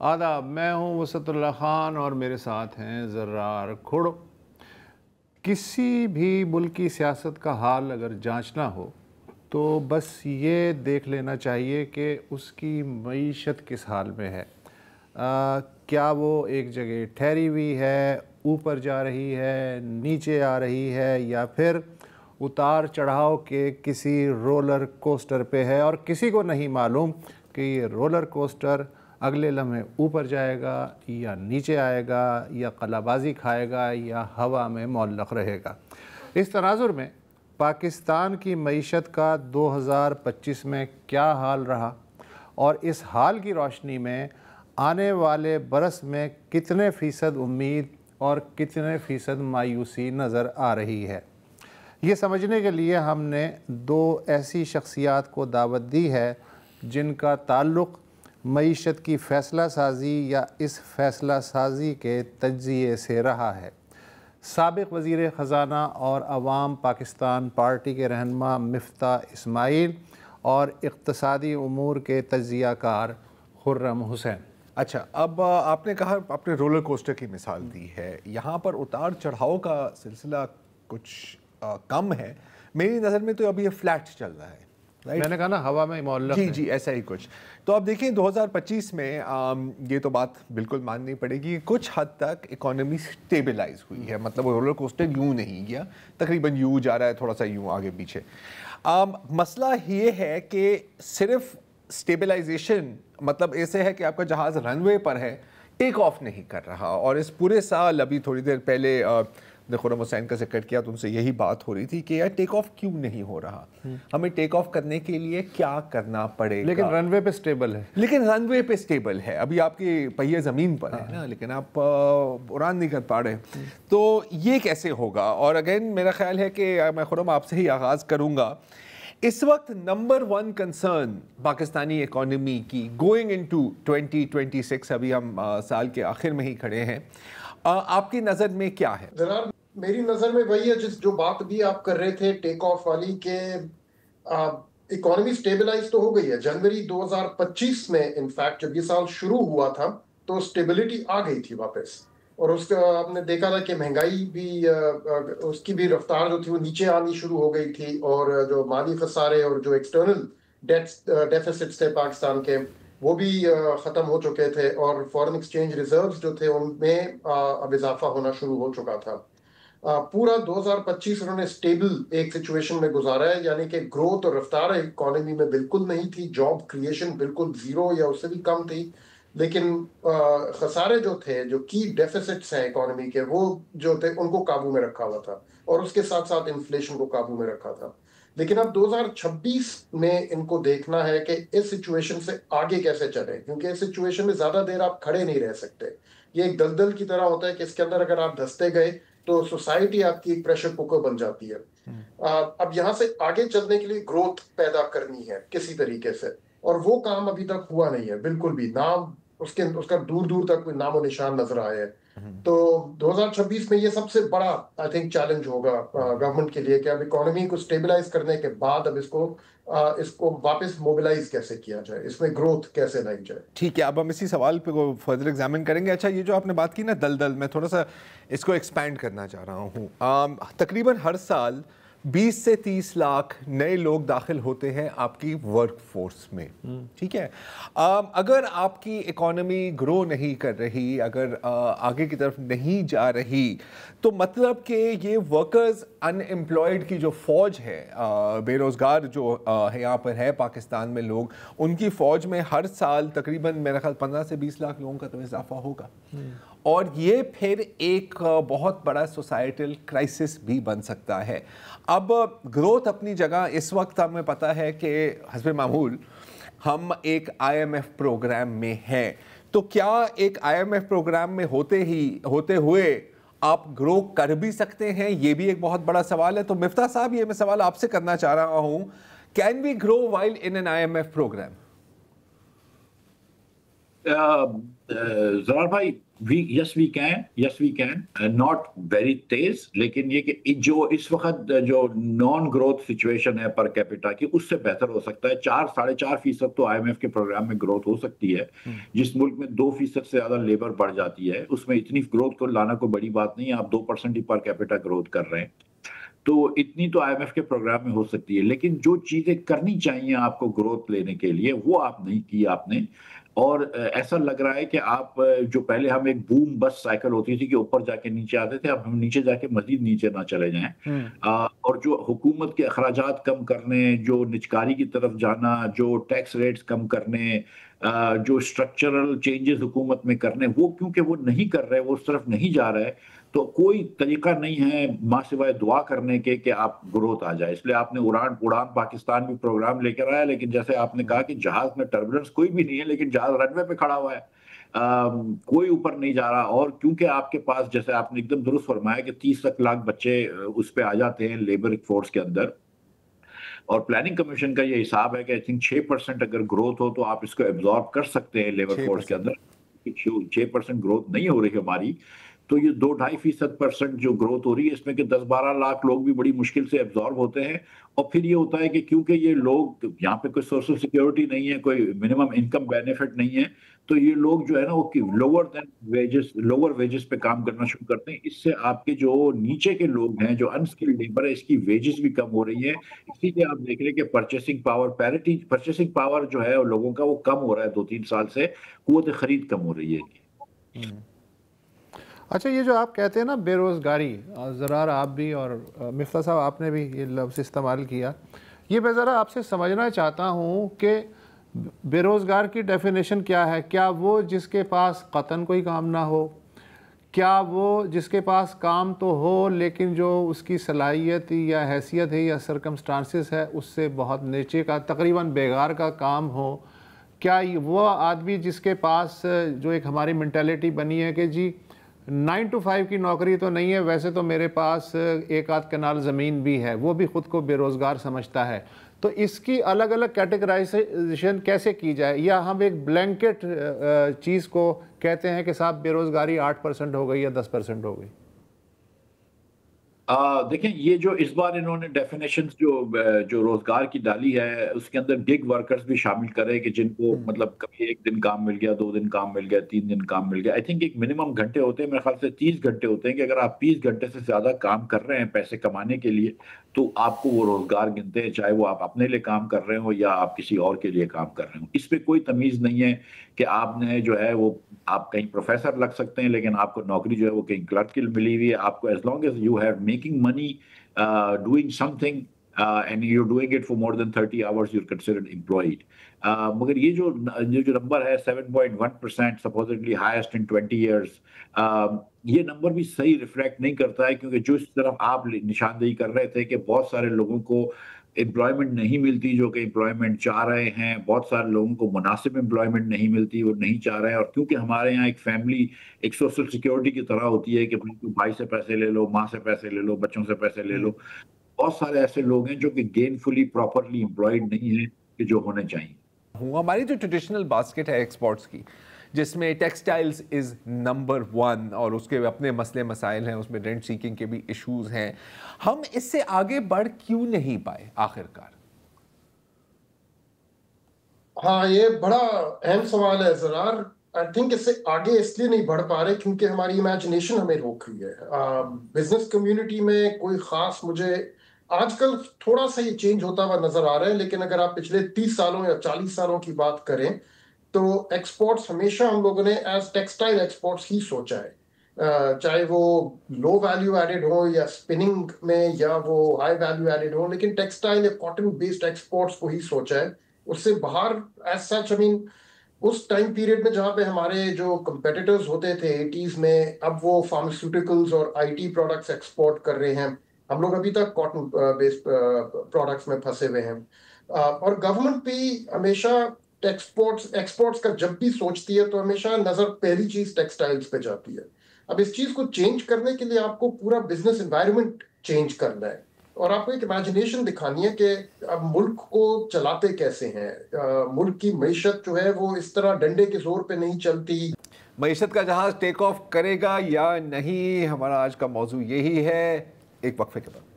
آداب، میں ہوں وسعت اللہ خان اور میرے ساتھ ہیں زرار کھوڑو۔ کسی بھی ملک کی سیاست کا حال اگر جانچنا ہو تو بس یہ دیکھ لینا چاہیے کہ اس کی معیشت کس حال میں ہے۔ کیا وہ ایک جگہ ٹھہری ہوئی ہے، اوپر جا رہی ہے، نیچے آ رہی ہے، یا پھر اتار چڑھاؤ کے کسی رولر کوسٹر پہ ہے، اور کسی کو نہیں معلوم کہ یہ رولر کوسٹر اگلے لمحے اوپر جائے گا یا نیچے آئے گا، یا قلعہ بازی کھائے گا یا ہوا میں معلق رہے گا۔ اس تناظر میں پاکستان کی معیشت کا 2025 میں کیا حال رہا، اور اس حال کی روشنی میں آنے والے برس میں کتنے فیصد امید اور کتنے فیصد مایوسی نظر آ رہی ہے، یہ سمجھنے کے لیے ہم نے دو ایسی شخصیات کو دعوت دی ہے جن کا تعلق معیشت کی فیصلہ سازی یا اس فیصلہ سازی کے تجزیے سے رہا ہے۔ سابق وزیر خزانہ اور عوام پاکستان پارٹی کے رہنما مفتاح اسماعیل اور اقتصادی امور کے تجزیہ کار خرم حسین۔ اچھا، اب آپ نے کہا آپ نے رولر کوسٹر کی مثال دی ہے، یہاں پر اتار چڑھاؤ کا سلسلہ کچھ کم ہے، میری نظر میں تو ابھی یہ فلیٹ چل رہا ہے۔ میں نے کہا نا ہوا میں معلق ہے۔ جی ایسا ہی کچھ۔ تو اب دیکھیں 2025 میں یہ تو بات بالکل ماننی پڑے گی، کچھ حد تک اکانومی سٹیبلائز ہوئی ہے، مطلب رولر کوسٹر یوں نہیں گیا، تقریباً یوں جا رہا ہے، تھوڑا سا یوں آگے پیچھے۔ مسئلہ یہ ہے کہ صرف سٹیبلائزیشن مطلب ایسے ہے کہ آپ کا جہاز رن وے پر ہے، ٹیک آف نہیں کر رہا، اور اس پورے سال ابھی تھوڑی دیر پہلے خرم حسین کا ذکر کیا تو ان سے یہی بات ہو رہی تھی کہ یار ٹیک آف کیوں نہیں ہو رہا، ہمیں ٹیک آف کرنے کے لیے کیا کرنا پڑے گا۔ لیکن رن وے پہ سٹیبل ہے، لیکن رن وے پہ سٹیبل ہے، ابھی آپ کے پہیے زمین پر ہے نا، لیکن آپ اڑان نہیں کر پا رہے، تو یہ کیسے ہوگا؟ اور اگین میرا خیال ہے کہ میں خرم آپ سے ہی آغاز کروں گا، اس وقت نمبر 1 کنسرن پاکستانی اکانومی کی گوئنگ انٹو 2026، ابھی ہم سال کے آخر میں ہی کھڑے ہیں، آپ کی نظر میں کیا ہے؟ جناب میری نظر میں وہی ہے جو بات بھی آپ کر رہے تھے ٹیک آف والی، کہ اکانومی سٹیبلائز تو ہو گئی ہے۔ جنوری 2025 میں انفیکٹ جب یہ سال شروع ہوا تھا تو سٹیبلٹی آ گئی تھی واپس، اور اس کا آپ نے دیکھا تھا کہ مہنگائی بھی اس کی بھی رفتار جو تھی وہ نیچے آنی شروع ہو گئی تھی، اور جو مالی خسارے اور جو ایکسٹرنل ڈیفیسٹس تھے پاکستان کے وہ بھی ختم ہو چکے تھے، اور فورن ایکسچینج ریزروز جو تھے ان میں اب اضافہ ہونا شروع ہو چکا تھا۔ پورا 2025 انہوں نے سٹیبل ایک سچویشن میں گزارا ہے، یعنی کہ گروتھ اور رفتار اکانومی میں بالکل نہیں تھی، جاب کریشن بالکل زیرو یا اس سے بھی کم تھی، لیکن خسارے جو تھے، جو کی ڈیفیسٹس ہیں اکانومی کے، وہ جو تھے ان کو قابو میں رکھا ہوا تھا، اور اس کے ساتھ ساتھ انفلیشن کو قابو میں رکھا تھا۔ لیکن اب 2026 میں ان کو دیکھنا ہے کہ اس سچویشن سے آگے کیسے چلے، کیونکہ اس سچویشن میں زیادہ دیر آپ کھڑے نہیں رہ سکتے۔ یہ ایک دلدل کی طرح ہوتا ہے کہ اس کے اندر اگر آپ دھستے گئے تو سوسائٹی آپ کی ایک پریشر کوکر بن جاتی ہے۔ اب یہاں سے آگے چلنے کے لیے گروتھ پیدا کرنی ہے کسی طریقے سے، اور وہ کام ابھی تک ہوا نہیں ہے بالکل بھی، نام اس کا دور دور تک کوئی نام و نشان نظر آئے ہے۔ تو 2026 میں یہ سب سے بڑا آئی تھنک چیلنج ہوگا گورنمنٹ کے لیے، کہ اب اکانومی کو سٹیبلائز کرنے کے بعد اب اس کو واپس موبلائز کیسے کیا جائے، اس میں گروتھ کیسے لائی جائے۔ ٹھیک ہے، اب ہم اسی سوال پہ فردر ایگزامن کریں گے۔ اچھا، یہ جو آپ نے بات کی نا دلدل، میں تھوڑا سا اس کو ایکسپینڈ کرنا چاہ رہا ہوں۔ تقریباً ہر سال 20 سے 30 لاکھ نئے لوگ داخل ہوتے ہیں آپ کی ورک فورس میں، ٹھیک ہے؟ اگر آپ کی اکانومی گرو نہیں کر رہی، اگر آگے کی طرف نہیں جا رہی، تو مطلب کہ یہ ورکرز ان امپلائڈ کی جو فوج ہے، بے روزگار جو یہاں پر ہے پاکستان میں لوگ، ان کی فوج میں ہر سال تقریباً میرا خیال 15 سے 20 لاکھ لوگوں کا تو اضافہ ہوگا، اور یہ پھر ایک بہت بڑا سوسائٹل کرائسس بھی بن سکتا ہے۔ اب گروتھ اپنی جگہ، اس وقت ہمیں پتہ ہے کہ حسب معمول ہم ایک IMF پروگرام میں ہیں، تو کیا ایک IMF پروگرام میں ہوتے ہوئے آپ گرو کر بھی سکتے ہیں؟ یہ بھی ایک بہت بڑا سوال ہے۔ تو مفتاح صاحب، یہ میں سوال آپ سے کرنا چاہ رہا ہوں، can we grow while in an IMF programme? Zarar भाई, yes we can, not very तेज, लेकिन ये कि जो इस वक्त जो नॉन ग्रोथ सिचुएशन है पर कैपिटा की, उससे बेहतर हो सकता है। 4-4.5% तो IMF के प्रोग्राम में ग्रोथ हो सकती है। जिस मुल्क में 2% से ज्यादा लेबर बढ़ जाती है, उसमें इतनी ग्रोथ को लाना कोई बड़ी बात नहीं है। आप 2% ही पर कैपिटा ग्रोथ कर रहे हैं, तो इतनी तो IMF के प्रोग्राम में हो सकती है। लेकिन जो चीजें करनी चाहिए आपको ग्रोथ लेने के लिए, वो आप नहीं की आपने। और ऐसा लग रहा है कि आप जो पहले हम एक बूम बस साइकिल होती थी कि ऊपर जाके नीचे आते थे, अब हम नीचे जाके मजीद नीचे ना चले जाएं। और जो हुकूमत के अखराजात कम करने, जो निजकारी की तरफ जाना, जो टैक्स रेट्स कम करने, जो स्ट्रक्चरल चेंजेस हुकूमत में करने, वो क्योंकि वो नहीं कर रहे, वो उस तरफ नहीं जा रहे, तो कोई तरीका नहीं है माँ सिवाय दुआ करने के कि आप ग्रोथ आ जाए। इसलिए आपने उड़ान पाकिस्तान भी प्रोग्राम लेकर आया, लेकिन जैसे आपने कहा कि जहाज में टर्बुलेंस कोई भी नहीं है, लेकिन जहाज रनवे पे खड़ा हुआ है, कोई ऊपर नहीं जा रहा। और क्योंकि आपके पास, जैसे आपने एकदम दुरुस्त फरमाया कि 30 लाख बच्चे उस पे आ जाते हैं लेबर फोर्स के अंदर, और प्लानिंग कमीशन का ये हिसाब है कि आई थिंक 6% अगर ग्रोथ हो तो आप इसको एब्जॉर्ब कर सकते हैं लेबर फोर्स के अंदर। 6% ग्रोथ नहीं हो रही हमारी, तो ये 2-2.5% जो ग्रोथ हो रही है, इसमें कि 10-12 लाख लोग भी बड़ी मुश्किल से एब्जॉर्ब होते हैं। और फिर ये होता है कि क्योंकि ये लोग, यहाँ पे कोई सोशल सिक्योरिटी नहीं है, कोई मिनिमम इनकम बेनिफिट नहीं है, तो ये लोग जो है ना वो लोअर वेजेस पे काम करना शुरू करते हैं। इससे आपके जो नीचे के लोग हैं, जो अनस्किल्ड लेबर है, इसकी वेजेस भी कम हो रही है। इसीलिए आप देख रहे हैं कि परचेसिंग पावर जो है लोगों का, वो कम हो रहा है 2-3 साल से, कुव्वत खरीद कम हो रही है। अच्छा, ये जो आप कहते हैं ना बेरोज़गारी, ज़रार आप भी और मिफ्ता साहब आपने भी ये लफ्ज़ इस्तेमाल किया, ये मैं ज़रा आपसे समझना चाहता हूँ कि बेरोज़गार की डेफिनेशन क्या है? क्या वो जिसके पास क़तन कोई काम ना हो? क्या वो जिसके पास काम तो हो लेकिन जो उसकी सलाहियत या हैसियत है या सरकमस्टांसिस है उससे बहुत नीचे का, तकरीबन बेगार का काम हो? क्या वो आदमी जिसके पास, जो एक हमारी मेंटालिटी बनी है कि जी 9 to 5 की नौकरी तो नहीं है, वैसे तो मेरे पास एक आध कनाल ज़मीन भी है, वो भी ख़ुद को बेरोज़गार समझता है, तो इसकी अलग अलग कैटेगराइजेशन कैसे की जाए? या हम एक ब्लैंकेट चीज़ को कहते हैं कि साहब बेरोज़गारी 8% हो गई या 10% हो गई? देखें, ये जो इस बार इन्होंने डेफिनेशंस जो रोजगार की डाली है, उसके अंदर गिग वर्कर्स भी शामिल करे कि जिनको मतलब कभी 1 दिन काम मिल गया, 2 दिन काम मिल गया, 3 दिन काम मिल गया। आई थिंक एक मिनिमम घंटे होते हैं, मेरे ख्याल से 30 घंटे होते हैं, कि अगर आप 30 घंटे से ज्यादा काम कर रहे हैं पैसे कमाने के लिए, तो आपको वो रोजगार गिनते हैं, चाहे वो आप अपने लिए काम कर रहे हो या आप किसी और के लिए काम कर रहे हो। इस पे कोई तमीज नहीं है कि आपने जो है वो, आप कहीं प्रोफेसर लग सकते हैं लेकिन आपको नौकरी जो है वो कहीं क्लर्क की मिली हुई है। आपको as long as you have making money doing something and you're doing it for more than 30 hours, you're considered employed. मगर ये जो नंबर है 7.1%, supposedly highest in 20 years, ये नंबर भी सही रिफ्लेक्ट नहीं करता है, क्योंकि जो इस तरफ आप निशानदेही कर रहे थे कि बहुत सारे लोगों को एम्प्लॉयमेंट नहीं मिलती जो कि एम्प्लॉयमेंट चाह रहे हैं, बहुत सारे लोगों को मुनासिब एम्प्लॉयमेंट नहीं मिलती, वो नहीं चाह रहे हैं। और क्योंकि हमारे यहाँ एक फैमिली एक सोशल सिक्योरिटी की तरह होती है कि भाई से पैसे ले लो, माँ से पैसे ले लो, बच्चों से पैसे ले लो, बहुत सारे ऐसे लोग हैं जो कि गेनफुली प्रॉपरली एम्प्लॉयड नहीं है कि जो होने चाहिए। हमारी जो ट्रेडिशनल बास्केट है एक्सपोर्ट्स की, जिसमें टेक्सटाइल्स इज़ नंबर 1 और उसके अपने मसले मसाइल हैं, उसमें रेंट सीकिंग के भी इश्यूज हैं, हम इससे आगे बढ़ क्यों नहीं पाए आखिरकार? हाँ, ये बड़ा अहम सवाल है ज़रार। आई थिंक इससे आगे इसलिए नहीं बढ़ पा रहे क्योंकि हमारी इमेजिनेशन हमें रोक रही है। बिजनेस कम्युनिटी में कोई खास, मुझे आजकल थोड़ा सा ये चेंज होता हुआ नजर आ रहा है, लेकिन अगर आप पिछले 30 सालों या 40 सालों की बात करें तो एक्सपोर्ट्स हमेशा हम लोगों ने एज टेक्सटाइल एक्सपोर्ट्स ही सोचा है, चाहे वो लो वैल्यू एडेड हो या स्पिनिंग में, या वो हाई वैल्यू एडेड हो, लेकिन टेक्सटाइल या कॉटन बेस्ड एक्सपोर्ट्स को ही सोचा है। उससे बाहर एज सच, आई मीन उस टाइम पीरियड में जहाँ पे हमारे जो कंपेटिटर्स होते थे 80s में, अब वो फार्मास्यूटिकल्स और आईटी प्रोडक्ट्स एक्सपोर्ट कर रहे हैं, हम लोग अभी तक कॉटन बेस्ड प्रोडक्ट्स में फंसे हुए हैं। और गवर्नमेंट भी हमेशा एक्सपोर्ट्स का जब भी सोचती है तो हमेशा नजर पहली चीज टेक्सटाइल्स पे जाती है। अब इस चीज को चेंज करने के लिए आपको पूरा बिजनेस एनवायरनमेंट चेंज करना है, اور آپ کو ایک امیجنیشن دکھانی ہے کہ اب ملک کو چلاتے کیسے ہیں. ملک کی معیشت جو ہے وہ اس طرح ڈنڈے کے زور پہ نہیں چلتی. معیشت کا جہاز ٹیک آف کرے گا یا نہیں، ہمارا آج کا موضوع یہی ہے. ایک وقفے کے بعد